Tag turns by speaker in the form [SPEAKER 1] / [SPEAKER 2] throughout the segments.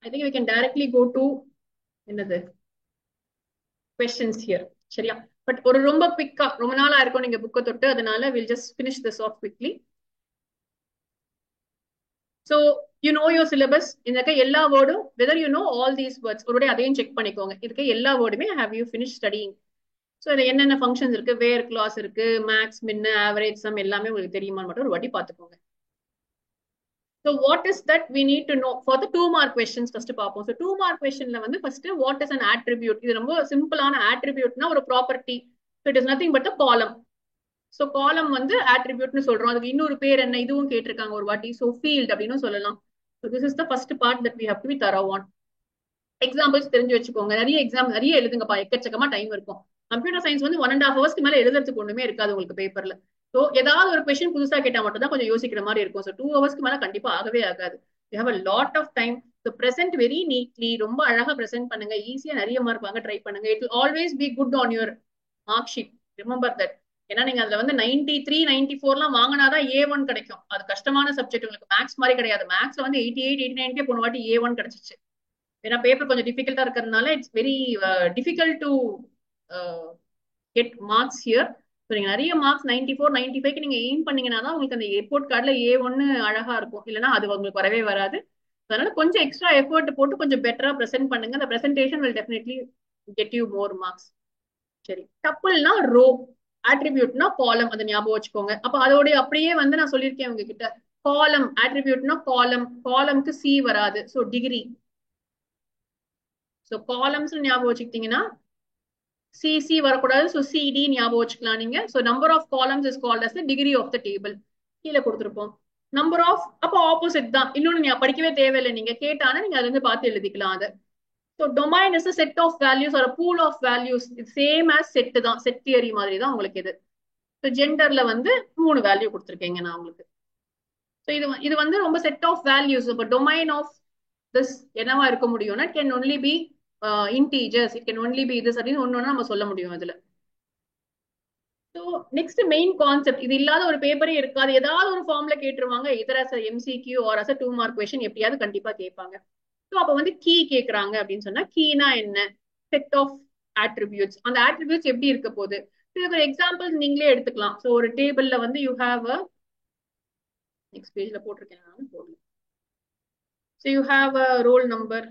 [SPEAKER 1] I think we can directly go to another questions here. சரியா? But ஒரு ரொம்ப குவிக்கா ரொம்ப நாளா இருக்கும் நீங்க புக்க தொட்டு, அதனால we'll just finish this off quickly. So you know your syllabus. இந்த எல்லா வேர்டும் whether you know all these words ஒருடைய அதையும் செக் பண்ணிக்கோங்க. இதுக்கு எல்லா வேர்டுமே have you finished studying. So இதுல என்னென்ன ஃபங்க்ஷன்ஸ் இருக்கு, வேர் கிளாஸ் இருக்கு, மேக்ஸ், மின், ஆவரேஜ், சம் எல்லாமே உங்களுக்கு தெரியுமான்னு மட்டும் ஒரு வாட்டி பார்த்துக்கோங்க. So what is that we need to know for the 2 mark questions first பார்ப்போம். So 2 mark questionல வந்து first what is an attribute. இது ரொம்ப சிம்பிளான attributeனா ஒரு property. So it is nothing but a column. So column வந்து attributeனு சொல்றோம். அதுக்கு இன்னொரு பேர் என்ன இதுவும் கேட்டிருக்காங்க ஒரு வாட்டி. So field அப்படின்னு சொல்லலாம். So this is the first part that we have to be thorough on. Examples தெரிஞ்சு வச்சுக்கோங்க. நிறைய எழுதுங்கப்பா, எக்கச்சக்கமா டைம் இருக்கும். கம்ப்யூட்டர் சயின்ஸ் வந்து 1.5 hours மேல எழுதுறதுக்கு ஒண்ணுமே இருக்காது உங்களுக்கு பேப்பர்ல. ஸோ ஏதாவது ஒரு கொஸ்டின் புதுசா கேட்டா மட்டும் தான் கொஞ்சம் யோசிக்கிற மாதிரி இருக்கும். ஸோ 2 hours மேல கண்டிப்பா ஆகவே ஆகாது. You have a lot of time. So present very neatly, ரொம்ப அழகா பிரசென்ட் பண்ணுங்க. ஈஸியா நிறைய மார்க் வாங்க ட்ரை பண்ணுங்க. It will always be good on your mark sheet. Remember that. ஏன்னா நீங்க அதுல வந்து 93, 94 எல்லாம் வாங்கினாதான் A1 கிடைக்கும். அது கஷ்டமான சப்ஜெக்ட். உங்களுக்கு மேக்ஸ் மாதிரி கிடையாது. மேக்ஸ்ல வந்து 88, 89 போன வாட்டி A1 கிடைச்சிச்சு. ஏன்னா பேப்பர் கொஞ்சம் டிஃபிகல்ட்டா இருக்கிறதுனால it's very difficult to get marks here. So நீங்க நிறைய மார்க்ஸ் 94, 95 நீங்க எய்ம் பண்ணீங்கன்னா தான் உங்களுக்கு அந்த ரிப்போர்ட் கார்டுல A1 அழகா இருக்கும். இல்லைன்னா அது உங்களுக்கு வரவே வராது. அதனால கொஞ்சம் எக்ஸ்ட்ரா எஃபர்ட் போட்டு கொஞ்சம் பெட்டரா ப்ரெசென்ட் பண்ணுங்க. அந்த presentation will definitely get you more marks. சரி, டப்புள்னா ரோ, ஆட்ரிபியூட்னா காலம், அதை ஞாபகம் வச்சுக்கோங்க. அப்ப அதோட அப்படியே வந்து நான் சொல்லியிருக்கேன் உங்ககிட்ட, காலம் ஆட்ரிபியூட்னா காலம், காலம்க்கு சி வராது. So degree. ஸோ காலம்ஸ் ஞாபகம் வச்சுக்கிட்டீங்கன்னா சிசி வரக்கூடாது. ஸோ சிடி ஞாபகம் வச்சுக்கலாம் நீங்க. So number of columns is called as the degree of the table. கீழே கொடுத்துருப்போம். நம்பர் ஆஃப், அப்போ ஆப்போசிட் தான். இன்னொன்னு நீங்க படிக்கவே தேவையில்லை. நீங்க கேட்டானா நீங்க அதுல இருந்து பார்த்து எழுதிக்கலாம் அதை. So domain is a set of values or a pool of values. இது சேம் as செட் தான். செட் தியரி மாதிரி தான் உங்களுக்கு இது. ஸோ ஜெண்டர்ல வந்து 3 வேல்யூ கொடுத்துருக்கேங்க நான் உங்களுக்கு. ஸோ இது வந்து ரொம்ப செட் ஆஃப் வேல்யூஸ். இப்போ டொமைன் ஆஃப் திஸ் என்னவா இருக்க முடியும்னா can only be integers, it can only be this அப்படின்னு ஒன்னொன்னு நம்ம சொல்ல முடியும் அதுல. ஸோ நெக்ஸ்ட் மெயின் கான்செப்ட், இது இல்லாத ஒரு பேப்பரே இருக்காது. ஏதாவது ஒரு ஃபார்ம்ல கேட்டுருவாங்க. இதர் as a MCQ or as a 2 mark question எப்படியாவது கண்டிப்பா கேட்பாங்க. ஸோ அப்ப வந்து கீ கேட்கறாங்க அப்படின்னு சொன்னா கீனா என்ன, செட் ஆஃப் ஆட்ரிபியூட்ஸ். அந்த ஆட்ரிபியூட்ஸ் எப்படி இருக்க போகுது, இதுக்கு ஒரு எக்ஸாம்பிள்ஸ் நீங்களே எடுத்துக்கலாம். ஸோ ஒரு டேபிள்ல வந்து யூ ஹாவ் அ, நெக்ஸ்ட் பேஜ்ல போட்டிருக்கேன் நான் போடல. So you have a roll number,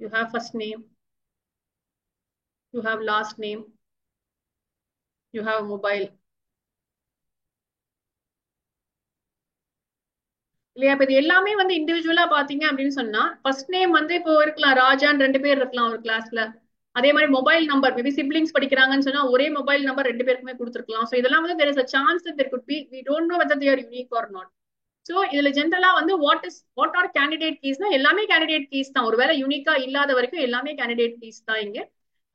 [SPEAKER 1] you have first name, you have last name, you have mobile. இல்லையா? இப்ப இது எல்லாமே வந்து இண்டிவிஜுவலா பாத்தீங்க அப்படின்னு சொன்னா ஃபர்ஸ்ட் நேம் வந்து இப்போ இருக்கலாம், ராஜான்னு 2 பேர் இருக்கலாம் ஒரு கிளாஸ்ல. அதே மாதிரி மொபைல் நம்பர், மேபி சிப்ளிங்ஸ் படிக்கிறாங்கன்னு சொன்னா ஒரே மொபைல் நம்பர் 2 பேருக்குமே கொடுத்துருக்கலாம். ஸோ இதெல்லாம் வந்து there is a chance that there could be, we don't know whether they are unique or not. So இதுல ஜென்ரலா வந்து வாட் ஆர் கேண்டிடேட் கீஸ்னா எல்லாமே கேண்டிடேட் கீஸ் தான். ஒருவேளை யூனிக்கா இல்லாத வரைக்கும் எல்லாமே கேண்டிடேட் கீஸ் தான் இங்க.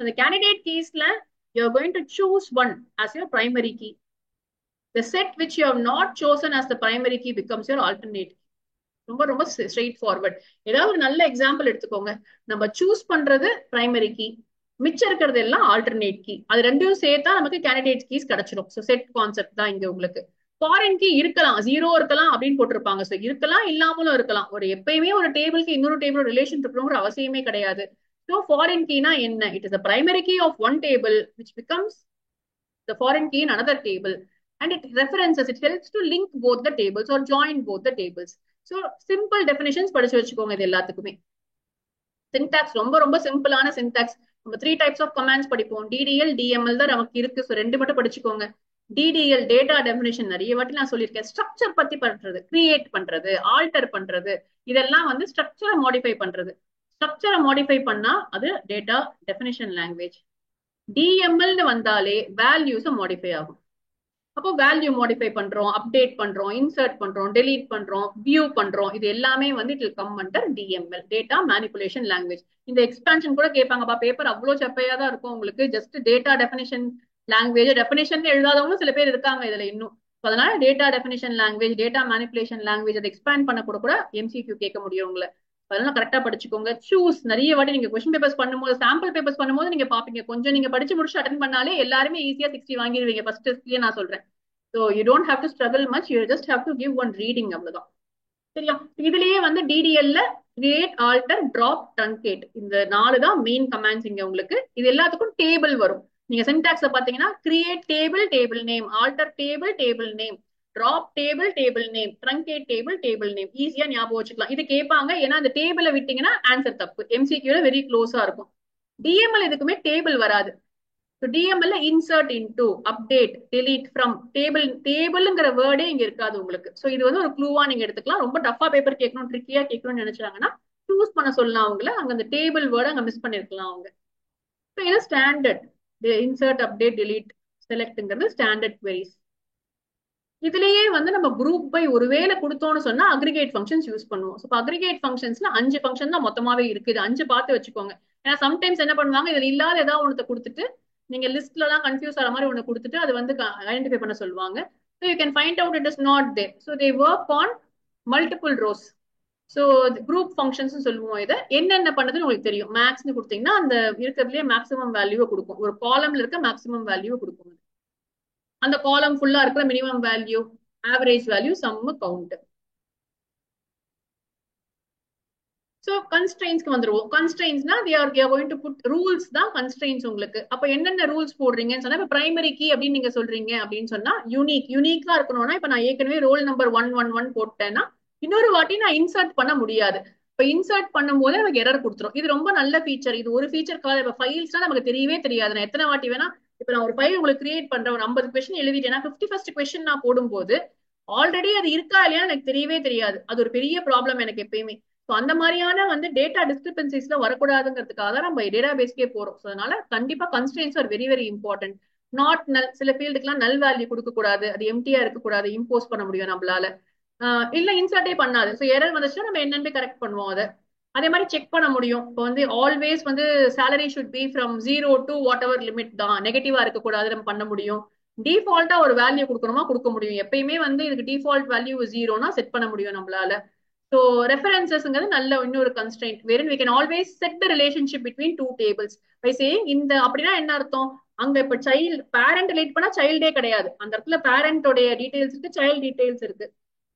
[SPEAKER 1] அந்த candidate கீஸ்ல you are going to choose one as your primary key. The set which you have not chosen as the primary key becomes your alternate. ரொம்ப ரொம்ப ஸ்ட்ரெயிட் ஃபார்வர்ட். ஏதாவது ஒரு நல்ல எக்ஸாம்பிள் எடுத்துக்கோங்க. நம்ம சூஸ் பண்றது பிரைமரி கீ, மிச்சம் இருக்கிறது எல்லாம் ஆல்டர்னேட் கீ. அது ரெண்டும் சேர்த்தா நமக்கு கேண்டிடேட் கீஸ் கிடைச்சிடும். ஸோ செட் கான்செப்ட் தான் இங்க உங்களுக்கு. ஃபாரின் கீ இருக்கலாம், 0 இருக்கலாம் அப்படின்னு போட்டிருப்பாங்க. ஸோ இருக்கலாம், இல்லாமலும் இருக்கலாம். ஒரு எப்பயுமே ஒரு டேபிளுக்கு இன்னொரு டேபிள் ரிலேஷன் இருக்கணுங்கிற அவசியமே கிடையாது. ஸோ ஃபாரின் கீனா என்ன, it is a primary key of one table which becomes the foreign key in another table, and it references, it helps to link both the tables or join both the tables. So simple definitions படிச்சு வச்சுக்கோங்க இது எல்லாத்துக்குமே. Syntax ரொம்ப ரொம்ப சிம்பிளான syntax. நம்ம 3 types of commands படிப்போம். DDL, DML தான் நமக்கு இருக்கு. ஸோ 2 மட்டும் படிச்சுக்கோங்க. DDL டேட்டா டெஃபினிஷன் நிறைய வாட்டி நான் சொல்லியிருக்கேன். ஸ்ட்ரக்சர் பத்தி பண்றது, கிரியேட் பண்றது, ஆல்டர் பண்றது, இதெல்லாம் வந்து ஸ்ட்ரக்சரை மாடிஃபை பண்றது. ஸ்ட்ரக்சரை மாடிஃபை பண்ணா அது டேட்டா டெஃபினிஷன் லாங்குவேஜ். டிஎம்எல்னு வந்தாலே வேல்யூஸை மாடிஃபை ஆகும். அப்போ வேல்யூ மாடிஃபை பண்றோம், அப்டேட் பண்றோம், இன்சர்ட் பண்றோம், டெலீட் பண்றோம், வியூ பண்றோம், இது எல்லாமே வந்து it will come under DML, data manipulation language. இந்த எக்ஸ்பான்ஷன் கூட கேட்பாங்கப்பா, பேப்பர் அவ்வளவு செப்பையா தான் இருக்கும் உங்களுக்கு. Just data definition language, definition எழுதாதவங்களும் சில பேர் இருக்காங்க இதுல இன்னும். அதனால data definition language, data manipulation language, அதை எக்ஸ்பேண்ட் பண்ண கூட MCQ கேட்க முடியும் உங்களை. அதெல்லாம் கரெக்டா படிச்சுக்கோங்க. சூஸ் நிறைய வாட்டி நீங்க கொஸ்டின் பேப்பர்ஸ் பண்ணும்போது, சாம்பிள் பேப்பர்ஸ் பண்ணும்போது நீங்க பாப்பீங்க. கொஞ்சம் நீங்க படிச்சு முடிச்சு அட்டன் பண்ணாலே எல்லாருமே ஈஸியா 60 வாங்கிடுவீங்க ஃபர்ஸ்ட் டெஸ்ட்லயே நான் சொல்றேன். So you don't have to struggle much, you just have to give one reading, அவ்வளவுதான். சரியா? இதுலயே வந்து DDL ல கிரியேட், ஆல்டர், டிராப், ட்ரங்கேட். இந்த 4 தான் மெயின் கமாண்ட்ஸ் இங்க உங்களுக்கு. இது எல்லாத்துக்கும் டேபிள் வரும். நீங்க சின்டாக்ஸ்ல பாத்தீங்கன்னா create table, table name, alter table, table name, drop table, table name, truncate table, table name. ஈஸியா ஞாபகம் வச்சுக்கலாம். இது கேட்பாங்க, ஏன்னா அந்த டேபிளை விட்டீங்கன்னா ஆன்சர் தப்பு. எம்சிக்யூல வெரி க்ளோஸா இருக்கும். டிஎம்எல் எதுக்குமே டேபிள் வராது. டிஎம்எல்ல insert into, update, delete from, டேபிள்ங்கிற வேர்டே இங்க இருக்காது உங்களுக்கு. ஸோ இது வந்து ஒரு க்ளூவா நீங்க எடுத்துக்கலாம். ரொம்ப டஃபா பேப்பர் கேட்கணும், ட்ரிக்கியா கேட்கணும்னு நினைச்சாங்கன்னா சூஸ் பண்ண சொல்லலாம் அவங்கள. அங்க அந்த டேபிள் வேர்டு அங்க மிஸ் பண்ணிருக்கலாம் அவங்க. ஸோ இது ஸ்டாண்டர்ட். இன்சர்ட், அப்டேட், டெலீட், செலக்ட்ங்கிறது ஸ்டாண்டர்ட் queries. இதுலயே வந்து நம்ம குரூப் பை ஒருவேளை கொடுத்தோம்னு சொன்னா அக்ரிகேட் ஃபங்க்ஷன்ஸ் யூஸ் பண்ணுவோம். ஸோ அக்ரிகேட் ஃபங்க்ஷன்ஸ்ல 5 ஃபங்க்ஷன் தான் மொத்தமாவே இருக்கு. இது 5 பார்த்து வச்சுக்கோங்க. ஏன்னா சம்டைம்ஸ் என்ன பண்ணுவாங்க, இதுல இல்லாத ஏதாவது ஒன்று கொடுத்துட்டு நீங்க லிஸ்ட்ல எல்லாம் கன்ஃபியூஸ் ஆகிற மாதிரி ஒன்று கொடுத்துட்டு அது வந்து ஐடென்டிஃபை பண்ண சொல்லுவாங்க. So you can find out it is not there. So they work on multiple rows. So group functions சொல்லுவோம். இதை என்னென்ன பண்ணுதுன்னு உங்களுக்கு தெரியும். மேக்ஸ்னு கொடுத்தீங்கன்னா அந்த இருக்கிறதுலயே மேக்ஸிமம் வேல்யூவை கொடுக்கும். ஒரு காலம்ல இருக்க மேக்ஸிமம் வேல்யூவை கொடுக்கும். அந்த காலம் ஃபுல்லா இருக்கிற minimum value, average value, sum, count. So கன்ஸ்ட்ரெயின்ஸ்க்கு வந்துருவோம். கன்ஸ்ட்ரெயின்ஸ்னா we are going to put rules தான் கன்ஸ்ட்ரெயின்ஸ் உங்களுக்கு. அப்ப என்னென்ன ரூல்ஸ் போடுறீங்கன்னு சொன்னா, இப்ப பிரைமரி கீ அப்படின்னு நீங்க சொல்றீங்க அப்படின்னு சொன்னா யூனிக்கா இருக்கணும்னா, இப்ப நான் ஏற்கனவே ரோல் நம்பர் 111 போட்டேன்னா இன்னொரு வாட்டி நான் இன்சர்ட் பண்ண முடியாது. இப்ப இன்சர்ட் பண்ணும் போது நமக்கு எரர் கொடுத்துரும். இது ரொம்ப நல்ல ஃபீச்சர். இது ஒரு ஃபீச்சர் கால. இப்ப ஃபைல்ஸ்னா நமக்கு தெரியவே தெரியாது. நான் எத்தனை வாட்டி வேணா இப்ப நான் ஒரு ஃபைல் உங்களுக்கு கிரியேட் பண்றேன், ஒரு 50 கொஸ்டின் எழுதிட்டேன்னா 51st கொஸ்டின் நான் போடும்போது ஆல்ரெடி அது இருக்கா இல்லையா எனக்கு தெரியவே தெரியாது. அது ஒரு பெரிய ப்ராப்ளம் எனக்கு எப்பயுமே. ஸோ அந்த மாதிரியான வந்து டேட்டா டிஸ்கிரிபன்சிஸ்ல வரக்கூடாதுங்கிறதுக்காக தான் நம்ம டேட்டா பேஸ்க்கே போறோம். ஸோ அதனால கண்டிப்பா constrains are very very important. Not நல், சில ஃபீல்டுக்குலாம் நல் வேல்யூ கொடுக்க கூடாது, அது எம்டியா இருக்கக்கூடாது, இம்போஸ் பண்ண முடியும் நம்மளால. இல்ல இன்சர்ட்டே பண்ணாது. ஸோ எரர் வந்துச்சுன்னா நம்ம என்னன்னு கரெக்ட் பண்ணுவோம் அதை. அதே மாதிரி செக் பண்ண முடியும். இப்போ வந்து ஆல்வேஸ் வந்து salary should be from 0 to what ever limit தான், நெகட்டிவா இருக்கக்கூடாது, நம்ம பண்ண முடியும். டிஃபால்ட்டா ஒரு வேல்யூ கொடுக்கணுமா கொடுக்க முடியும். எப்பயுமே வந்து இதுக்கு டிஃபால்ட் வேல்யூ 0னா செட் பண்ண முடியும் நம்மளால. ஸோ ரெஃபரன்சஸ்ங்கிறது நல்ல இன்னொரு கன்ஸ்ட்ரெயின்ட். வேறு we can always set the relationship between two tables by saying இந்த அப்படின்னா என்ன அர்த்தம், அங்க இப்ப சைல்டு பேரண்ட் ரிலேட் பண்ணா சைல்டே கிடையாது. அந்த இடத்துல பேரண்டோடைய டீடைல்ஸ் இருக்கு, சைல்டு டீடைல்ஸ் இருக்கு.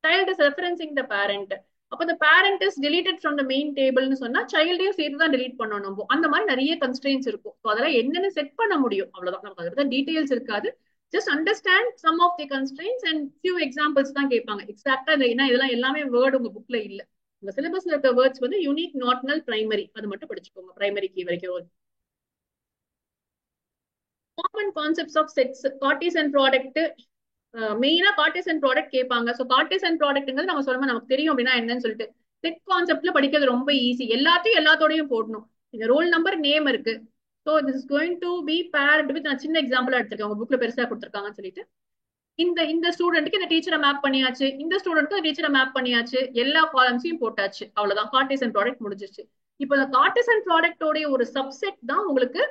[SPEAKER 1] child is referencing the parent. அப்ப the parent is deleted from the main tableன்னு சொன்னா சைல்டையும் சேர்த்து தான் delete பண்ணணும் நம்ம. அந்த மாதிரி நிறைய கன்ஸ்ட்ரெயின்ஸ் இருக்கும். அதெல்லாம் என்னன்னு செட் பண்ண முடியும், அவ்வளவுதான். நமக்கு அதுல டீடைல்ஸ் இருக்காது. Just understand some of the constraints and few examples தான் கேட்பாங்க. எக்ஸாக்டா ஏன்னா இதெல்லாம் எல்லாமே வேர்டு உங்க புக்ல இல்ல. உங்க சிலபஸ்ல இருக்க வேர்ட்ஸ் வந்து யூனிக், நாட் நல், பிரைமரி, அது மட்டும் படிச்சுக்கோங்க. பிரைமரி கீ வரைக்கும். Common concepts of sets, Cartesian product, மெயினா கார்ட்டீசியன் ப்ராடக்ட் கேட்பாங்க. ஸோ கார்ட்டீசியன் ப்ராடக்ட்ங்கிறது நம்ம சொல்லணும், நமக்கு தெரியும் அப்படின்னா என்னன்னு சொல்லிட்டு. செட் கான்செப்ட்ல படிக்கிறது ரொம்ப ஈஸி. எல்லாத்தையும் எல்லாத்தோடையும் போடணும். இந்த ரோல் நம்பர், நேம் இருக்கு. So this is going to be paired with, நான் சின்ன எக்ஸாம்பிளா எடுத்திருக்கேன், உங்க புக்ல பெருசா கொடுத்துருக்காங்கன்னு சொல்லிட்டு. இந்த ஸ்டூடெண்ட்க்கு இந்த டீச்சரை மேப் பண்ணியாச்சு, இந்த ஸ்டூடெண்ட்க்கு டீச்சரை மேப் பண்ணியாச்சு, எல்லா காலம்ஸையும் போட்டாச்சு, அவ்வளவுதான். கார்ட்டீசியன் ப்ராடக்ட் முடிஞ்சிச்சு. இப்போ இந்த கார்ட்டீசியன் ப்ராடக்டோட ஒரு சப்செட் தான் உங்களுக்கு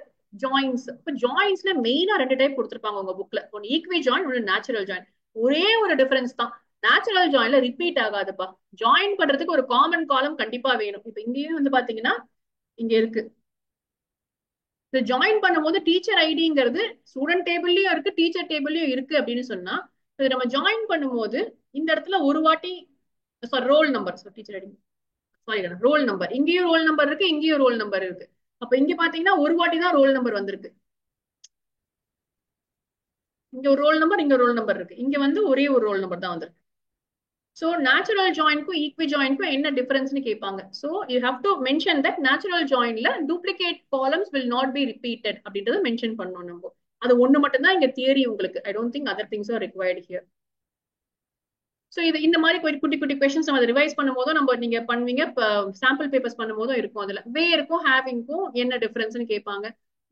[SPEAKER 1] ஜாயின்ஸ். இப்போ ஜாயின்ஸ்ல மெயினா 2 டைப் கொடுத்துருப்பாங்க உங்க புக்ல. ஒன்னு ஈக்வி ஜாயின், ஒன்னு நேச்சுரல் ஜாயின். ஒரே ஒரு டிஃபரன்ஸ் தான், நேச்சுரல் ஜாயின்ல ரிப்பீட் ஆகாதுப்பா. ஜாயின் பண்றதுக்கு ஒரு காமன் காலம் கண்டிப்பா வேணும். இப்ப இங்கேயும் வந்து பாத்தீங்கன்னா இங்க இருக்கு. ஜாயின் பண்ணும்போது டீச்சர் ஐடிங்கிறது ஸ்டூடெண்ட் டேபிள்லயும் இருக்கு, டீச்சர் டேபிள்லயும் இருக்கு அப்படின்னு சொன்னா நம்ம ஜாயின் பண்ணும்போது இந்த இடத்துல ஒரு வாட்டி roll number, teacher ID sorry roll number, இங்கேயும் ரோல் நம்பர் இருக்கு, இங்கேயும் ரோல் நம்பர் இருக்கு. அப்ப இங்க பாத்தீங்கன்னா ஒரு வாட்டி தான் ரோல் நம்பர் வந்திருக்கு. இங்க ஒரு ரோல் நம்பர், இங்க ரோல் நம்பர் இருக்கு. இங்க வந்து ஒரே ஒரு ரோல் நம்பர் தான் வந்திருக்கு. ஸோ நேச்சுரல் ஜாயின்க்கும் ஈக்வி ஜாயின்க்கும் என்ன டிஃபரன்ஸ்னு கேட்பாங்க. So you have to mention that natural ஜாயின்ல duplicate columns will not be repeated அப்படின்றத மென்ஷன் பண்ணணும் நம்ம. அது ஒண்ணு மட்டும் தான் இங்க தியரி உங்களுக்கு. I don't think other things are required here. So இது இந்த மாதிரி குட்டி குட்டி கொஸ்டின்ஸ் நம்ம ரிவைஸ் பண்ணும் போதும் நம்ம நீங்க பண்ணுவீங்க. சாம்பிள் பேப்பர்ஸ் பண்ணும் போதும் இருக்கும். அதுல வேருக்கும் ஹேவிங்க்கும் என்ன டிஃபரன்ஸ்னு கேட்பாங்க.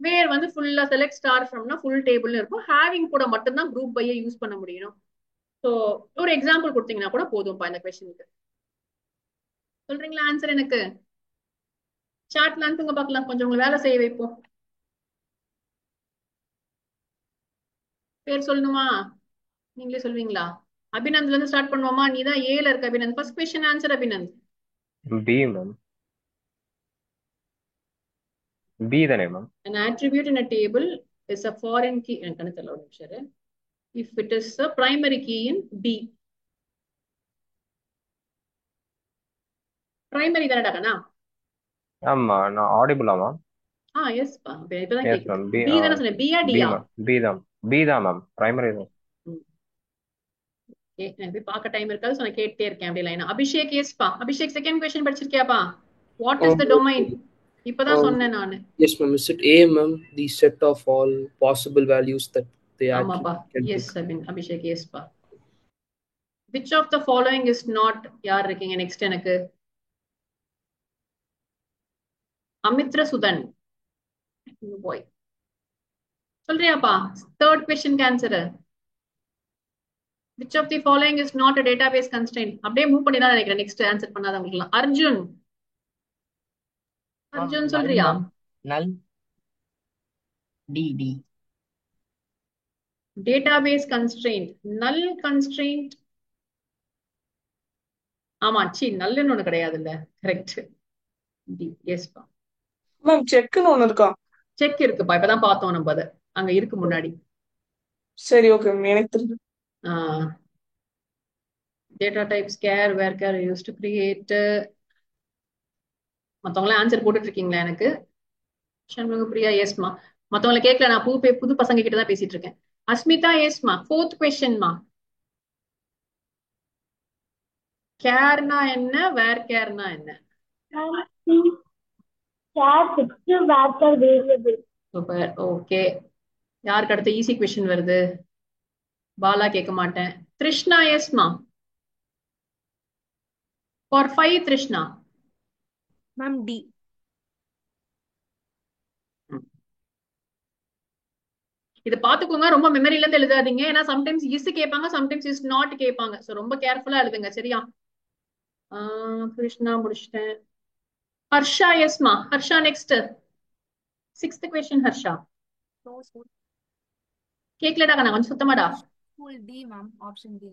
[SPEAKER 1] வேர் வந்து ஃபுல்லா செலக்ட் ஸ்டார் ஃப்ரம்னா ஃபுல் டேபிள் இருக்கும். ஹேவிங் கூட மட்டும்தான் குரூப் பையை யூஸ் பண்ண முடியும். ஸோ ஒரு எக்ஸாம்பிள் கொடுத்தீங்கன்னா கூட போதும்ப்பா இந்த கொஸ்டினுக்கு. சொல்றீங்களா ஆன்சர்? எனக்கு சாட்ல அனுப்புங்க பார்க்கலாம், கொஞ்சம் உங்களை வேலை செய்ய வைப்போம். பேர் சொல்லணுமா? நீங்களே சொல்வீங்களா? அபிநந்த்ல இருந்து ஸ்டார்ட் பண்ணுவோமா? நீ தான் ஏல இருக்க Abhinand. First question answer Abhinand.
[SPEAKER 2] B ma'am. B தானே ma'am?
[SPEAKER 1] An attribute in a table is a foreign key. எனக்கு கணக்கு தெரியல, ஒரு நிமிஷம். If it is a primary key in B. Primary தானடா கண்ணா?
[SPEAKER 2] ஆமா நான் ஆடிபிளா மேம்?
[SPEAKER 1] எஸ் பா, இப்பதான்
[SPEAKER 2] எஸ்
[SPEAKER 1] கேக்குது.
[SPEAKER 2] மேம்.
[SPEAKER 1] பி தானே சொன்னேன், பியா
[SPEAKER 2] பி
[SPEAKER 1] டியா?
[SPEAKER 2] மேம். பி தான் மேம், பிரைமரி தான்.
[SPEAKER 1] எனக்கு போய் பார்க்க டைம் இருக்காது, so நான் கேட்டே இருக்கேன் அப்படி லைனா. அபிஷேக் எஸ் பா. அபிஷேக் செகண்ட் கொஸ்டின் படிச்சிருக்கியாப்பா? What is the domain? இப்பதான்
[SPEAKER 3] Um,
[SPEAKER 1] சொன்னேன் நானு.
[SPEAKER 3] yes, ma'am. Is it A, ma'am? The set of all possible values that the
[SPEAKER 1] ஆமாப்பா,
[SPEAKER 3] attribute can
[SPEAKER 1] yes
[SPEAKER 3] take.
[SPEAKER 1] Abhishek yes பா. Which of the following is not, யார் இருக்கீங்க next எனக்கு? அமித்ர சுதன் பாய் சொல்றியாப்பா? Third question answer. which of the following is not a database constraint? அப்படியே move பண்ணி தான் நினைக்கிறேன் நெக்ஸ்ட் ஆன்சர் பண்ணாதவங்களுக்கு. அர்ஜுன், அர்ஜுன்
[SPEAKER 4] null
[SPEAKER 1] சொல்றியா?
[SPEAKER 4] ma'am. Null. D.
[SPEAKER 1] Database constraint, null constraint. ஆமா, நல்லுன்னு ஒண்ணு கிடையாது இல்ல. கரெக்ட். டி எஸ் பா.
[SPEAKER 5] மேம் செக்னு ஒண்ணு இருக்கா?
[SPEAKER 1] செக் இருக்குப்பா, இப்பதான் பார்த்தோம் நம்ம அதை, அங்க இருக்கு முன்னாடி.
[SPEAKER 5] சரி ஓகே மேம், எனக்கு தெரிஞ்சு.
[SPEAKER 1] Data type scare where care use to create. மத்தவங்களாம் ஆன்சர் போட்டுட்டு இருக்கீங்களா எனக்கு? சண்முக பிரியா எஸ்மா. மத்தவங்களை கேட்கல, நான் புது பசங்க கிட்ட தான் பேசிட்டு இருக்கேன். அஸ்மிதா எஸ்மா. ஃபோர்த் கொஸ்டின்மா. கேர்னா என்ன, வேர் கேர்னா என்ன? Super, okay. யாருக்கு அடுத்த ஈஸி கொஸ்டின் வருது? பாலா கேட்க மாட்டேன். கிருஷ்ணா எஸ்மா. ஃபார் 5 கிருஷ்ணா.
[SPEAKER 6] Ma'am D.
[SPEAKER 1] இது பாத்துக்கோங்க, ரொம்ப மெமரியில இருந்து எழுதாதீங்க. ஏன்னா சம்டைம்ஸ் இஸ் கேட்பாங்க, சம்டைம்ஸ் இஸ் நாட் கேட்பாங்க. சோ ரொம்ப கேர்ஃபுல்லா எழுதுங்க, சரியா? கிருஷ்ணா முடிச்சிட்டேன். ஹர்ஷா எஸ்மா. Harsha next. 6th question Harsha. கேக்கலடா கண்ணா, கொஞ்சம் சுத்தமாடா.
[SPEAKER 6] School D ma'am, option D.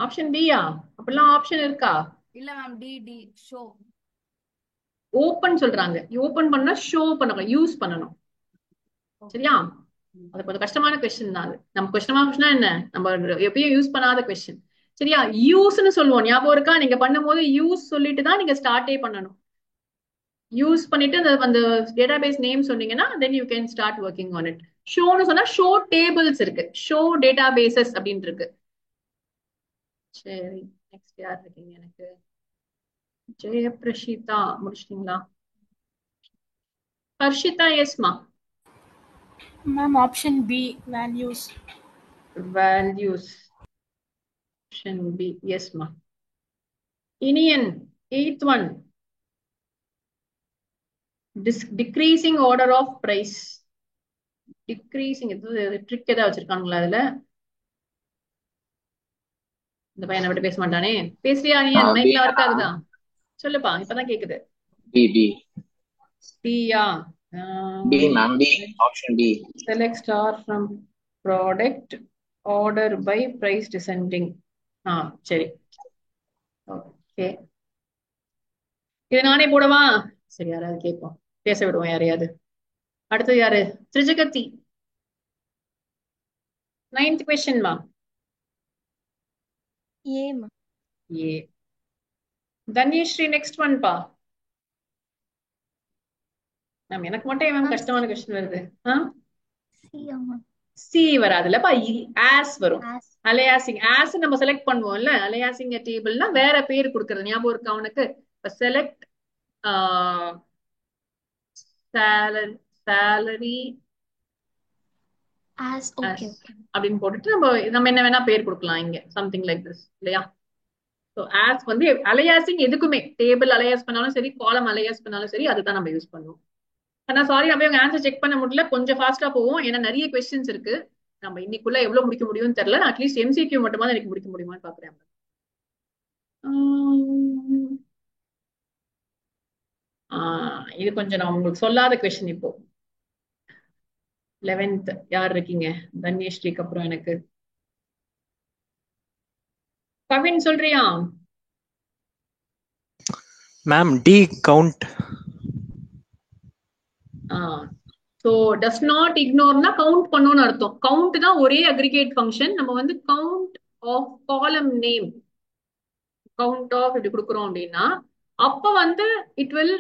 [SPEAKER 1] Option டியா? அப்படிலாம் ஆப்ஷன் இருக்கா?
[SPEAKER 6] இல்ல மேம், டி ஷோ.
[SPEAKER 1] ஓபன் சொல்றாங்க, ஓபன் பண்ணா ஷோ பண்ணணும், யூஸ் பண்ணணும், சரியா? அது கொஞ்சம் கஷ்டமான கொஸ்டின் தான். அது நம்ம கஷ்டமான கொஸ்டினா என்ன, நம்ம எப்பயும் யூஸ் பண்ணாத கொஸ்டின், சரியா? யூஸ்னு சொல்லுவோம், ஞாபகம் இருக்கா? நீங்க பண்ணும்போது யூஸ் சொல்லிட்டு தான் நீங்க ஸ்டார்டே பண்ணணும். யூஸ் பண்ணிட்டு அந்த டேட்டாபேஸ் நேம் சொன்னீங்கன்னா then you can start working on it. ஷோன்னு சொன்னா ஷோ டேபிள்ஸ் இருக்கு, ஷோ டேட்டாபேசஸ் அப்படின்னு இருக்கு. சரி, நெக்ஸ்ட் யார் இருக்கீங்க எனக்கு? ஜெயபிரஷிதா முடிச்சிட்டீங்களா? ஹர்ஷிதா எஸ்மா.
[SPEAKER 6] Ma'am option B, values.
[SPEAKER 1] Values, option B, எஸ்மா. Iniyan 8th one. Decreasing order of price. Decreasing, trick ஏதாவது வச்சிருக்காங்களா அதுல? இந்த பையனை விட்டு பேச மாட்டானே. பேசுறியா இனியன்? மைக்ல ஒர்க் ஆகுதா? சொல்லுப்பா, இப்பதான் கேக்குது.
[SPEAKER 4] B.
[SPEAKER 1] Pia?
[SPEAKER 4] B ma'am. B. Option B.
[SPEAKER 1] Select star from product order by price descending. சரி, ஓகே. இது நானே போடவா? சரி, யாராவது கேட்போம், பேச விடுவோம் யாரையாவது. அடுத்தது யாரு? திரிஜகத்தி. 9th கொஸ்டின் வா.
[SPEAKER 6] ஏ.
[SPEAKER 1] ஏ. தன்யஸ்ரீ நெக்ஸ்ட் ஒன் பா. மேம் எனக்கு மட்டும் மேம் கஷ்டமான கொஸ்டின் வருது. சி வராதுல்லப்பா, ஆஸ் வரும். அலையாசிங், ஆஸ் நம்ம செலக்ட் பண்ணுவோம்ல, அலையாசிங் டேபிள்னா வேற பேர் கொடுக்கறது, ஞாபகம் இருக்கா உனக்கு? செலக்ட் salary அப்படின்னு போட்டுட்டு நம்ம என்ன வேணா பேர் கொடுக்கலாம் இங்க, சம்திங் லைக் திஸ், இல்லையா? ஸோ ஆஸ் வந்து அலையாசிங் எதுக்குமே, டேபிள் அலையாஸ் பண்ணாலும் சரி, காலம் அலையாஸ் பண்ணாலும் சரி, அதுதான் நம்ம யூஸ் பண்ணுவோம். ஆனா சாரி, நம்ம உங்க ஆன்சர் செக் பண்ண முடியல, கொஞ்சம் ஃபாஸ்டா போவோம், ஏன்னா நிறைய கொஸ்டின்ஸ் இருக்கு. நம்ம இன்னைக்குள்ள எவ்வளவு முடிக்க முடியும்னு தெரியல. அட்லீஸ்ட் எம்சிக்யூ மட்டுமா எனக்கு முடிக்க முடியுமான்னு பாக்குறேன். இது கொஞ்சம் நான் உங்களுக்கு சொல்லாத கொஸ்டின். இப்போ 11th யார் இருக்கீங்க? தன்யஸ்ரீக்கு அப்புறம் எனக்கு கவின் சொல்றியா?
[SPEAKER 7] Ma'am D count.
[SPEAKER 1] So does not இக்னோர்னா கவுண்ட் பண்ணணும்னு அர்த்தம். கவுண்ட் தான் ஒரே அக்ரிகேட் ஃபங்க்ஷன். நம்ம வந்து count of column name, count of இப்படி கொடுக்குறோம் அப்படின்னா அப்ப வந்து it will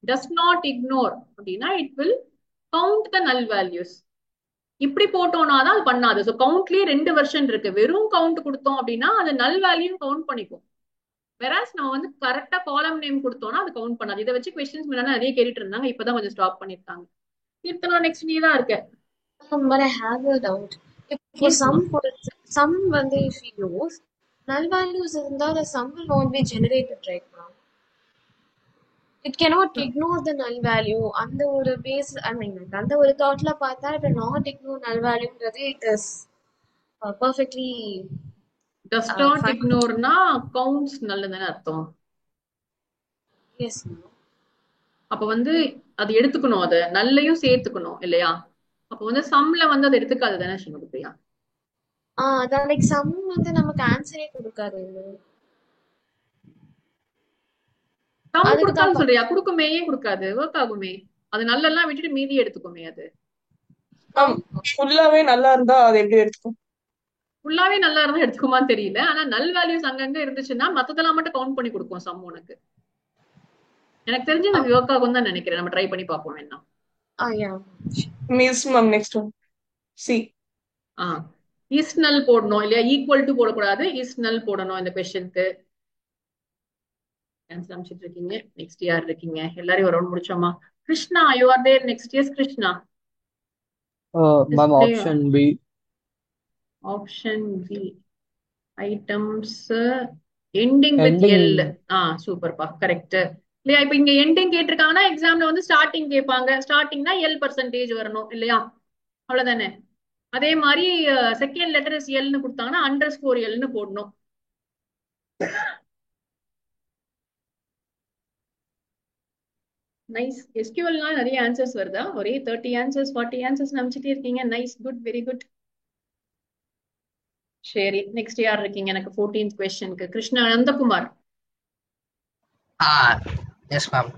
[SPEAKER 1] does not ignore அப்படின்னா it will count the null values. இப்படி போட்டோம்னா தான் அது பண்ணாது. ஸோ கவுண்ட்லயே 2 வெர்ஷன் இருக்கு. வெறும் கவுண்ட் கொடுத்தோம் அப்படின்னா அது நல் வேல்யூ கவுண்ட் பண்ணிக்கும். வெராஸ் நம்ம வந்து கரெக்டா காலம் நேம் கொடுத்தோம்னா அது கவுண்ட் பண்ணாது. இதை வச்சு கொஸ்டின்ஸ் முன்னாடி நிறைய கேட்டுட்டு இருந்தாங்க, இப்பதான் கொஞ்சம் ஸ்டாப் பண்ணிருக்காங்க. கீர்த்தனா நெக்ஸ்ட் நீ தான் இருக்க.
[SPEAKER 8] But I have a doubt. If for
[SPEAKER 1] Yes,
[SPEAKER 8] some,
[SPEAKER 1] ma'am.
[SPEAKER 8] for some, when they if we use null values, the sum will not be generated right now. It cannot ignore the null value. அந்த ஒரு base, I mean, அந்த ஒரு thoughtல பார்த்தா it will not ignore null value. It is perfectly
[SPEAKER 1] Does not
[SPEAKER 8] fine.
[SPEAKER 1] ignoreனா counts நல்லதுன்னு அர்த்தம்.
[SPEAKER 8] Yes, ma'am.
[SPEAKER 1] அப்ப வந்து அது எடுத்துக்கணும், அதை நல்லையும் சேர்த்துக்கணும் இல்லையா? அப்ப வந்து சம்ல வந்து அதை எடுத்துக்காது தானே ஸ்ரீமதியா?
[SPEAKER 8] அதான் லைக் சம் வந்து நமக்கு ஆன்சரே கொடுக்காது.
[SPEAKER 1] சம்
[SPEAKER 8] அதுக்கு
[SPEAKER 1] கொடுத்தாலும்
[SPEAKER 8] தான்
[SPEAKER 1] சொல்றியா? கொடுக்குமே, ஏன் கொடுக்காது? ஒர்க் ஆகுமே. அது நல்லெல்லாம் விட்டுட்டு மீதி எடுத்துக்குமே. அது
[SPEAKER 5] மேம் ஃபுல்லாவே நல்லா இருந்தா அது எப்படி எடுத்துக்கும்?
[SPEAKER 1] ஃபுல்லாவே நல்லா இருந்தா எடுத்துக்குமான்னு தெரியல. ஆனா நல் வேல்யூஸ் அங்கங்க இருந்துச்சுன்னா மத்ததெல்லாம் மட்டும் கவுண்ட் பண்ணி கொடுக்கும் சம் உனக்கு. எனக்கு தெரிஞ்சு எனக்கு ஒர்க் ஆகும் தான் நினைக்கிறேன். நம்ம ட்ரை பண்ணி பார்ப்போம் வேணா.
[SPEAKER 8] yeah.
[SPEAKER 5] Miss ma'am next one C.
[SPEAKER 1] Is நல் போடணும் இல்லையா? ஈக்குவல் டு போடக்கூடாது, இஸ் நல் போடணும் இந்த கொஸ்டினுக்கு. ஆன்சர் அமைச்சிட்டு இருக்கீங்க. நெக்ஸ்ட் யார் இருக்கீங்க? எல்லாரையும் ஒரு ரவுண்ட் முடிச்சோமா? Krishna, you are there next. Yes Krishna.
[SPEAKER 9] Ma'am, option B.
[SPEAKER 1] Option B. Items ending with L. சூப்பர்ப்பா, கரெக்ட் இல்லையா? இப்ப இங்க எண்டிங் கேட்டிருக்காங்கன்னா எக்ஸாம்ல வந்து ஸ்டார்டிங் கேட்பாங்க. ஸ்டார்டிங்னா எல் பர்சன்டேஜ் வரணும் இல்லையா? அவ்வளவுதானே. அதே மாதிரி செகண்ட் லெட்டர் இஸ் எல்னு கொடுத்தாங்கன்னா அண்டர்ஸ்கோர் எல்னு போடணும். நைஸ். எஸ்கியூஎல்னால நிறைய ஆன்சர்ஸ் வருதா? ஒரே 30 ஆன்சர்ஸ் 40 ஆன்சர்ஸ் நம்பிச்சிட்டே இருக்கீங்க. Nice, good, very good. சரி, நெக்ஸ்ட் யார் இருக்கீங்க? எனக்கு 14th கொஸ்டினுக்கு Krishna Nandakumar.
[SPEAKER 4] Yes ma'am.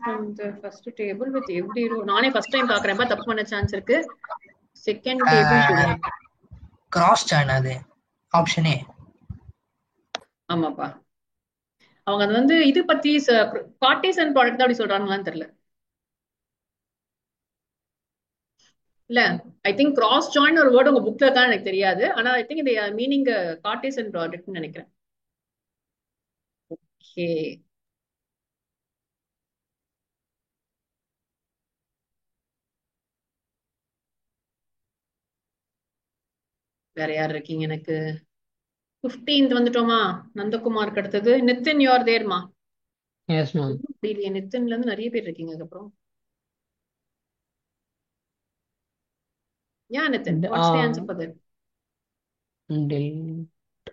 [SPEAKER 1] From the first table with every row. நானே ஃபர்ஸ்ட் டைம் பாக்குறேன்ப்பா, தப்பு பண்ண சான்ஸ் இருக்கு. செகண்ட் டேபிள் சொல்லுங்க.
[SPEAKER 4] கிராஸ் ஜாயின் அது ஆப்ஷன் ஏ.
[SPEAKER 1] ஆமாப்பா, அவங்க அது வந்து இது பத்தி கார்ட்டீசியன் ப்ராடக்ட் தான் அப்படி சொல்றாங்களான்னு தெரியல. இல்ல, ஐ திங்க் கிராஸ் ஜாயின் ஒரு வேர்டு உங்க புக்ல இருக்கான்னு எனக்கு தெரியாது. ஆனா ஐ திங்க் இது மீனிங் கார்ட்டீசியன் ப்ராடக்ட்னு நினைக்கிறேன். ஓகே, வேற யார் இருக்கீங்க? எனக்கு 15th வந்துட்டோமா? நந்தகுமாருக்கு அடுத்தது நித்தின். யூ ஆர் தேர்மா?
[SPEAKER 9] Yes, ma'am.
[SPEAKER 1] இல்லையே, நித்தின்ல இருந்து நிறைய பேர் இருக்கீங்க. அதுக்கப்புறம் Nithin, what's the answer for that?
[SPEAKER 9] Delete.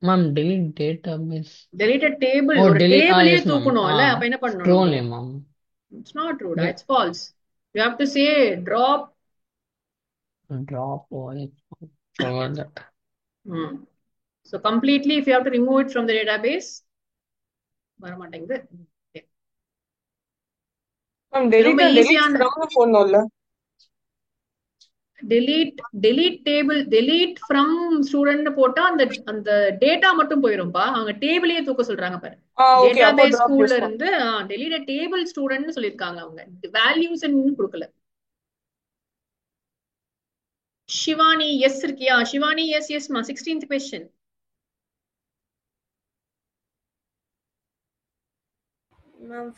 [SPEAKER 9] Ma'am, delete database.
[SPEAKER 1] Deleted table.
[SPEAKER 9] Oh,
[SPEAKER 1] ஒரு
[SPEAKER 9] delete.
[SPEAKER 1] டேபிளே
[SPEAKER 9] Yes, ma'am.
[SPEAKER 1] தூக்கணும்ல. அப்ப என்ன பண்ணணும்?
[SPEAKER 9] True name, ma'am.
[SPEAKER 1] It's not true. It's false. You have to say drop.
[SPEAKER 9] Drop. Oh, I forgot that.
[SPEAKER 1] So completely, if you have to remove it from the database, வர மாட்டேங்குது.
[SPEAKER 5] Ma'am delete from போடணும்ல.
[SPEAKER 1] delete table, delete from student போட்டா அந்த data மட்டும் போயிரும்பா. அவங்க டேபிளையே தூக்க சொல்றாங்க பாரு. Database ஸ்கூல்ல இருந்து delete a table student சொல்லிருக்காங்க. அவங்க வேல்யூஸ் கொடுக்கல. சிவானி எஸ் இருக்கியா? சிவானி எஸ். எஸ் மா. 16th question.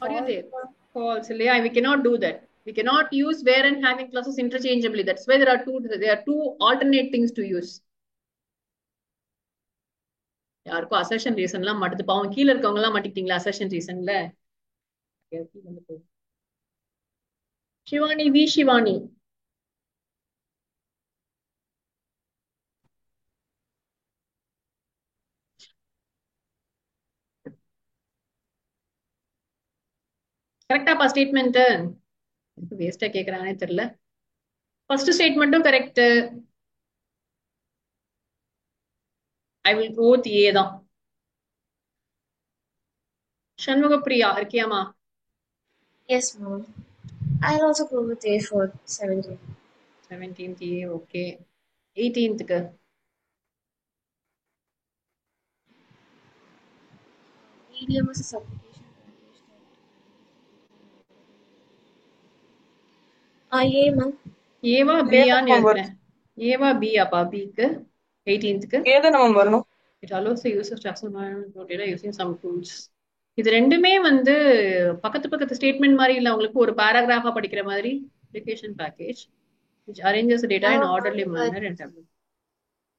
[SPEAKER 1] Are you there? False. இல்லையா? We cannot do that. We cannot use where and having clauses interchangeably. That's why there are two alternate things to use. யாருக்கும் assertion reason எல்லாம் மாட்டுது. பாவம் கீழ இருக்கவங்க எல்லாம் மாட்டிக்கிட்டீங்களா assertion reasonல? சிவானி, வி சிவானி. கரெக்டாப்பா ஸ்டேட்மெண்ட்? வேஸ்டா கேக்குறானே தெரியல. ஃபர்ஸ்ட் ஸ்டேட்மெண்ட்டும் correct. I will go with A தான். Shanmugapriya இருக்கியாமா?
[SPEAKER 8] Yes, ma'am. I'll also go with A for 17.
[SPEAKER 1] 17th A, okay. 18th க்கு
[SPEAKER 8] TDMS is application package A ma'am.
[SPEAKER 1] ஏவா
[SPEAKER 5] ஏதான்
[SPEAKER 1] பியான்னு
[SPEAKER 5] மேம் வரும்.
[SPEAKER 1] எழுதுறேன். ஏவா பியாப்பா பிக்கு 18th
[SPEAKER 5] ஏதான் மேம் வரணும்.
[SPEAKER 1] It allows use of data using some tools. இது ரெண்டுமே வந்து பக்கத்து பக்கத்து ஸ்டேட்மெண்ட் மாதிரி இல்லை, உங்களுக்கு ஒரு பேராகிராஃபா படிக்கிற மாதிரி application package which arranges the data in orderly manner and table.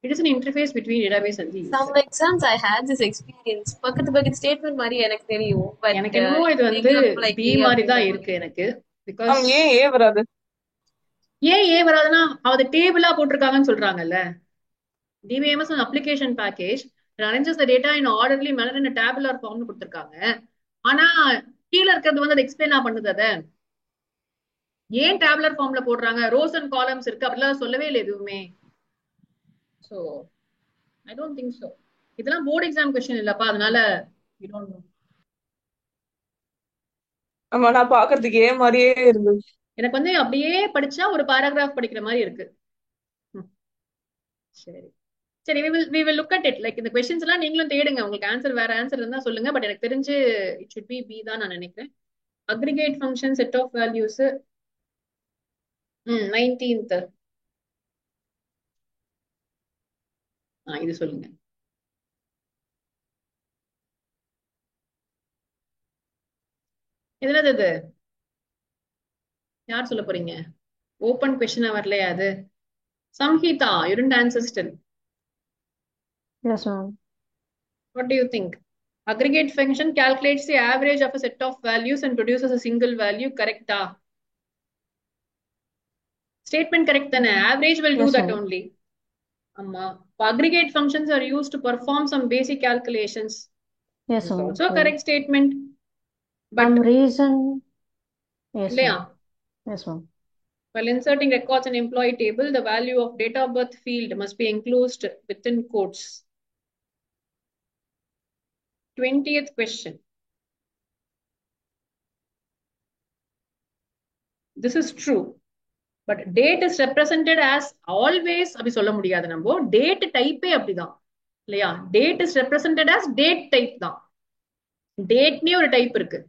[SPEAKER 1] It is an interface between database and the user.
[SPEAKER 8] Some exams I had this experience. பக்கத்து ஸ்டேட்மெண்ட் மாதிரி எனக்கு தெரியும். பட்
[SPEAKER 1] எனக்கு என்னமோ இது வந்து பி மாதிரி தான் இருக்கு எனக்கு. பிகாஸ்
[SPEAKER 5] மேம் ஏன் வராது?
[SPEAKER 1] ஏன் வராதுன்னா அது டேபிளா போட்டிருக்காங்கன்னு சொல்றாங்கல்ல. DBMS an application package that arranges the data in orderly manner in a tabular form னு கொடுத்திருக்காங்க. ஆனா கீழ இருக்கிறது வந்து அதை எக்ஸ்பிளைனா பண்ணுது. அதை ஏன் டேபுலர் ஃபார்ம்ல போடுறாங்க, ரோஸ் அண்ட் காலம்ஸ் இருக்கு அப்படிலாம் சொல்லவே இல்லை எதுவுமே. So I don't think so. இதெல்லாம் போர்டு எக்ஸாம் கொஸ்டின் இல்லப்பா, அதனால யூ டோன்ட் நோ.
[SPEAKER 5] ஆமா, நான் பாக்குறதுக்கு ஏன் மாதிரியே இருந்தது.
[SPEAKER 1] எனக்கு வந்து அப்படியே படிச்சா ஒரு பேராகிராஃப் படிக்கிற மாதிரி இருக்கு. சரி சரி, we will look at it. Like இந்த கொஸ்டின்ஸ் எல்லாம் நீங்களும் தேடுங்க, உங்களுக்கு ஆன்சர் வேற ஆன்சர் இருந்தா சொல்லுங்க. பட் எனக்கு தெரிஞ்சு இட் should be B தான் நான் நினைக்கிறேன். Aggregate function set of values 19th. இது சொல்லுங்க. இதுல இது யார் சொல்ல போறீங்க? ஓபன் கொஸ்டினா வரலையா அது? Samhita, you didn't answer still.
[SPEAKER 10] Yes, ma'am.
[SPEAKER 1] What do you think? Aggregate function calculates the average of a set of values and produces a single value. Correct? Statement correct then. Average will do
[SPEAKER 10] Yes,
[SPEAKER 1] that
[SPEAKER 10] ma'am.
[SPEAKER 1] only. Amma. Aggregate functions are used to perform some basic calculations.
[SPEAKER 10] Yes,
[SPEAKER 1] It's
[SPEAKER 10] ma'am.
[SPEAKER 1] also a correct statement. But
[SPEAKER 10] Reason. Yes,
[SPEAKER 1] இல்லையா?
[SPEAKER 10] ma'am. Yes, ma'am.
[SPEAKER 1] While inserting records in employee table, the value of date of birth field must be enclosed within quotes. 20th question. This is true. But date is represented as always. அப்படி சொல்ல முடியாது. நம்ம date type அப்படிதான் இல்லையா? Date is represented as date type தான். Date-னே ஒரு type இருக்கு.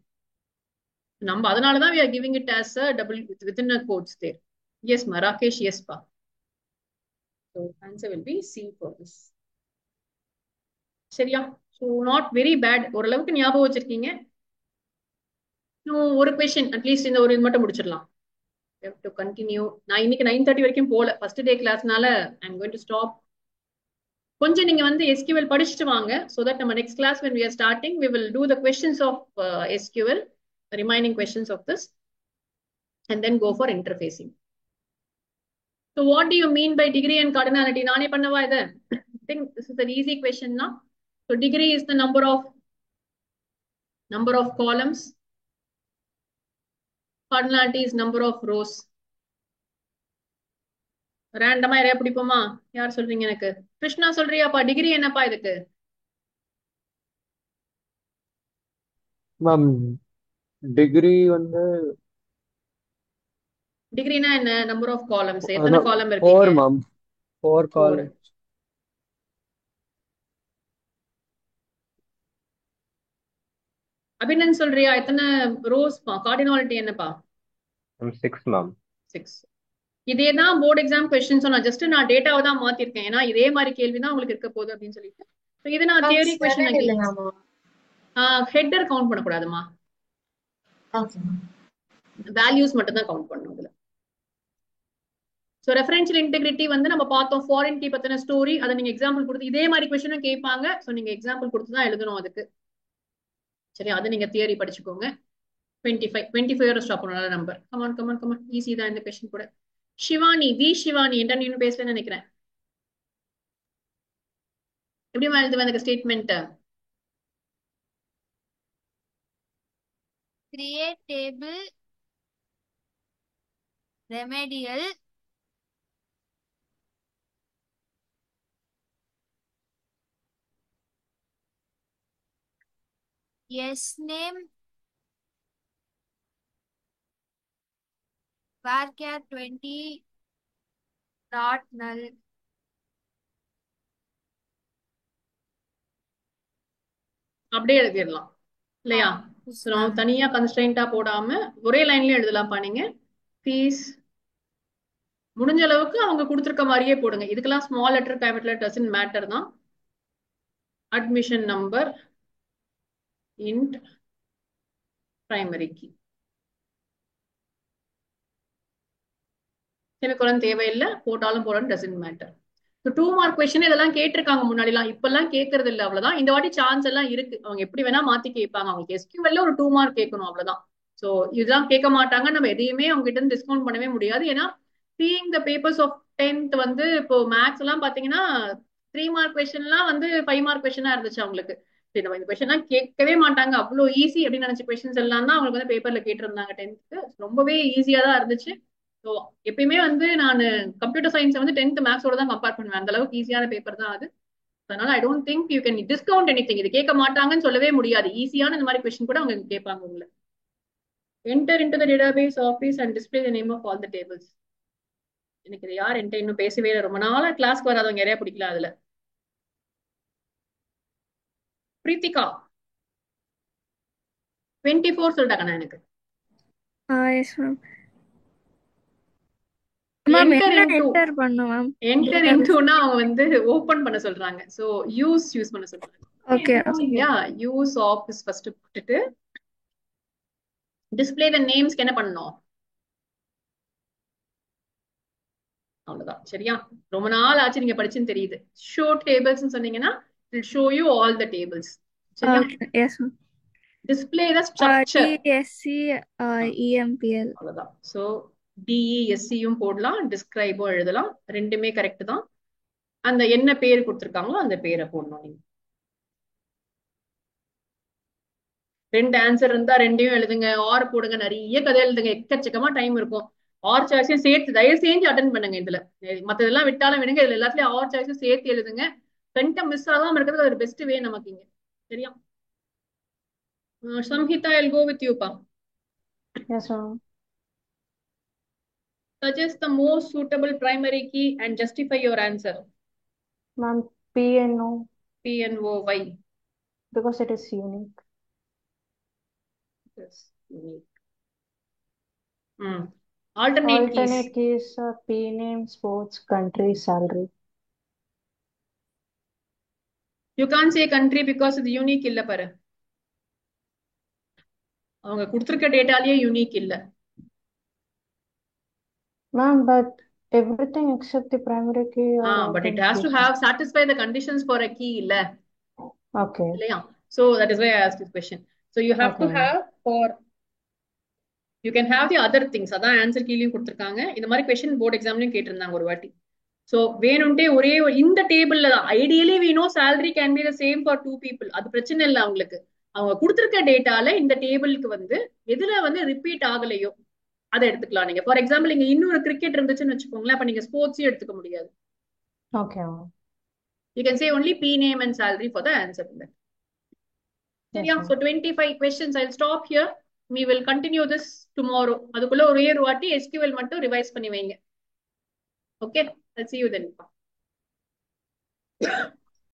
[SPEAKER 1] நம்ம அதனாலதான் we are giving it as a double within a quotes there. Yes, Marakesh, yes pa. So answer will be C for this. சரியா? So not very bad. ஓரளவுக்கு ஞாபகம் வச்சிருக்கீங்க. ஒரு கொஸ்டின் அட்லீஸ்ட் இந்த ஒரு இது மட்டும் முடிச்சிடலாம். have to continue. நான் இன்னைக்கு 9:30 வரைக்கும் போல, ஃபர்ஸ்ட் டே கிளாஸ்னால I am going to stop. கொஞ்சம் நீங்க வந்து SQL படிச்சுட்டு வாங்க, so that நம்ம next class when we are starting we will do the questions of SQL, the remaining questions of this, and then go for interfacing. So what do you mean by degree and cardinality? நானே பண்ணவா இத? I think this is an easy question now. So degree is the number of columns. Cardinality is number of rows. ரேண்டமா யாரையா பிடிப்போமா? யார் சொல்றீங்க? எனக்கு Krishna சொல்றியாப்பா? Degree என்னப்பா இதுக்கு?
[SPEAKER 9] மேம் டிகிரி வந்து
[SPEAKER 1] டிகிரினா என்ன? Number of columns. எத்தனை காலம்
[SPEAKER 9] 4
[SPEAKER 1] இருக்கு?
[SPEAKER 9] மேம் 4 காலம்.
[SPEAKER 1] அபிநன் சொல்றியா? எத்தனை ரோஸ் பா? கார்டினாலிட்டி என்னப்பா?
[SPEAKER 2] 6 மேம்.
[SPEAKER 1] 6. இதேதான் போர்டு எக்ஸாம் கொஸ்டின். நான் ஜஸ்ட் நான் டேட்டாவை தான் மாத்திருக்கேன், ஏன்னா இதே மாதிரி கேள்விதான் உங்களுக்கு இருக்க போகுது அப்படின்னு சொல்லிட்டு. இது நான் தியரி கொஸ்டின். ஹெட்டர் கவுண்ட் பண்ணக்கூடாதுமா, வேல்யூஸ் மட்டும் தான் கவுண்ட் பண்ணணும் இதுல. சோ ரெஃபரன்ஷியல் இன்டெகிரிட்டி வந்து நம்ம பார்த்தோம். ஃபாரின் கீ பத்தின ஸ்டோரி, அதை நீங்க எக்ஸாம்பிள் கொடுத்து இதே மாதிரி கொஸ்டினும் கேட்பாங்க. சோ நீங்க எக்ஸாம்பிள் கொடுத்து தான் எழுதணும் அதுக்கு. சரி, அது நீங்க தியரி படிச்சுக்கோங்க. 25 ஸ்டாப் பண்ண நம்பர். கமான் ஈஸி தான் இந்த கொஸ்டின் கூட. சிவானி, சிவானி என்ற நீ பேசலன்னு நினைக்கிறேன். எப்படி எழுதுவேன் இந்த statement?
[SPEAKER 6] Create table remedial yes name varchar 20 dot null
[SPEAKER 1] அப்படியே எழுதிடலாம். இல்லையா?
[SPEAKER 6] Yes,
[SPEAKER 1] ஸோ நம்ம
[SPEAKER 6] ma'am.
[SPEAKER 1] தனியா கன்ஸ்ட்ரெயின்டா போடாம ஒரே லைன்லயே எழுதலாம்ப்பா நீங்க. ஃபீஸ் முடிஞ்ச அளவுக்கு அவங்க கொடுத்துருக்க மாதிரியே போடுங்க. இதுக்கெல்லாம் small letter capital letter doesn't matter தான். Admission number int primary key. Semicolon தேவையில்லை, போட்டாலும் போடணும், டசன்ட் மேட்டர். 2 மார்க் கொஸ்டின் இதெல்லாம் கேட்டிருக்காங்க முன்னாடிலாம், இப்பெல்லாம் கேட்கறது இல்லை, அவ்வளவுதான். இந்த வாட்டி சான்ஸ் எல்லாம் இருக்கு, அவங்க எப்படி வேணா மாத்தி கேட்பாங்க. அவங்களுக்கு எஸ்கியூஎல்ல ஒரு 2 மார்க் கேட்கணும், அவ்வளவுதான். சோ இதெல்லாம் கேட்க மாட்டாங்க, நம்ம எதையுமே அவங்க கிட்ட இருந்து டிஸ்கவுண்ட் பண்ணவே முடியாது. ஏன்னா seeing the papers of 10th வந்து இப்போ மேக்ஸ் எல்லாம் பாத்தீங்கன்னா 3 மார்க் கொஸ்டின்லாம் வந்து 5 மார்க் கொஸ்டினா இருந்துச்சு அவங்களுக்கு. இந்த கொஸ்டின்லாம் கேட்கவே மாட்டாங்க, அவ்வளவு ஈஸி அப்படின்னு நினைச்ச கொஸ்டின்ஸ் எல்லாம் தான் அவங்களுக்கு வந்து பேப்பர்ல கேட்டிருந்தாங்க 10th. ரொம்பவே ஈஸியா தான் இருந்துச்சு. ஸோ எப்பயுமே வந்து நான் கம்ப்யூட்டர் சயின்ஸை வந்து 10th மேக்ஸோட தான் கம்பேர் பண்ணுவேன், அந்த அளவுக்கு ஈஸியான பேப்பர் தான் அது. அதனால ஐ don't think you can discount anything. இது கேட்க மாட்டாங்கன்னு சொல்லவே முடியாது, ஈஸியான இந்த மாதிரி கொஸ்டின் கூட அவங்க கேட்பாங்க உள்ள. Enter into the database office and display the name of all the tables. எனக்கு இது யார் என்கிட்ட இன்னும் பேசவே இல்லை, ரொம்ப நாளா கிளாஸ்க்கு வராதவங்க நிறைய பிடிக்கல அதுல. பிரீத்திகா 24 சொல்லிட்டாங்கண்ணா எனக்கு.
[SPEAKER 11] Yes ma'am. மேம்
[SPEAKER 1] என்டர்
[SPEAKER 11] என்ன
[SPEAKER 1] இன்டு
[SPEAKER 11] என்டர் பண்ணனும் மேம்?
[SPEAKER 1] என்டர் இன்டுனா அவங்க வந்து ஓபன் பண்ண சொல்றாங்க. சோ யூஸ் பண்ண சொல்றாங்க.
[SPEAKER 11] ஓகே.
[SPEAKER 1] யா யூஸ் ஆஃபீஸ் ஃபர்ஸ்ட் போட்டுட்டு டிஸ்ப்ளே த நேம்ஸ்க்கு என்ன பண்ணணும், அவ்வளவுதான். சரியா? ரொம்ப நாள் ஆச்சு நீங்க படிச்சுன்னு தெரியுது. ஷோ டேபிள்ஸ் சொன்னீங்கன்னா it will show you all the tables. சரியா?
[SPEAKER 11] Okay. Yes ma'am.
[SPEAKER 1] Display the structure,
[SPEAKER 11] DSC EMPL.
[SPEAKER 1] அவ்வளவுதான். சோ டிஇஎஸ்சியும் போடலாம், டிஸ்கிரைபும் எழுதலாம், ரெண்டுமே கரெக்ட் தான். அந்த என்ன பேர் கொடுத்துருக்காங்களோ அந்த பேரை போடணும் நீங்க. 2 ஆன்சர் இருந்தா 2யும் எழுதுங்க, ஆர் போடுங்க, நிறைய கதை எழுதுங்க, எக்கச்சக்கமா டைம் இருக்கும். ஆர் சாய்ஸையும் சேர்த்து தயவு செஞ்சு அட்டன் பண்ணுங்க. இதுல மத்ததெல்லாம் விட்டாலும் விடுங்க, இதுல எல்லாத்துலயும் ஆர் சாய்ஸும் சேர்த்து எழுதுங்க. கண்டம் மிஸ் ஆகாம இருக்கிறது ஒரு பெஸ்ட் வே நமக்கு இங்க. சரியா? Samhita, I'll go with you, pa.
[SPEAKER 10] Yes, ma'am.
[SPEAKER 1] Suggest the most suitable primary key and justify your answer.
[SPEAKER 10] Ma'am, PNO,
[SPEAKER 1] PNO, why?
[SPEAKER 10] because it is unique.
[SPEAKER 1] Yes, unique. Alternate keys.
[SPEAKER 10] Alternate keys are P name, sports, country, salary.
[SPEAKER 1] You can't say country because it's unique இல்ல பாரு. அவங்க கொடுத்திருக்க டேட்டாலயே unique இல்ல.
[SPEAKER 10] Ma'am, but everything except the primary key or
[SPEAKER 1] but it
[SPEAKER 10] alternate
[SPEAKER 1] has to
[SPEAKER 10] keys.
[SPEAKER 1] have satisfy the conditions for a key இல்ல.
[SPEAKER 10] Okay.
[SPEAKER 1] இல்லையா? So that is why I asked this question. So you have to
[SPEAKER 10] Okay, ma'am.
[SPEAKER 1] have for you can have the other things. அதான் answer கீழயும் கொடுத்திருக்காங்க. இந்த மாதிரி question board எக்ஸாம்லயும் கேட்டிருந்தாங்க ஒரு வாட்டி. So வேணும்ட்டே ஒரே இந்த டேபிள்ல தான் ideally we know salary can be the same for 2 people. அது பிரச்சனை இல்லை அவங்களுக்கு. அவங்க கொடுத்திருக்க டேட்டால இந்த டேபிளுக்கு வந்து எதுல வந்து ரிப்பீட் ஆகலையோ அதை எடுத்துக்கலாம் நீங்க. ஃபார் எக்ஸாம்பிள் இங்க இன்னொரு கிரிக்கெட் இருந்துச்சுன்னு வச்சுக்கோங்களேன், அப்ப நீங்க ஸ்போர்ட்ஸையும் எடுத்துக்க முடியாது.
[SPEAKER 10] Okay, ma'am.
[SPEAKER 1] You can say only P name and salary for the answer.
[SPEAKER 10] Yes,
[SPEAKER 1] சரியா?
[SPEAKER 10] ma'am.
[SPEAKER 1] So 25 questions. I'll stop here. We will continue this tomorrow. அதுக்குள்ள ஒரே ஒரு வாட்டி SQL மட்டும் ரிவைஸ் பண்ணி வைங்க. Okay? I'll see you then.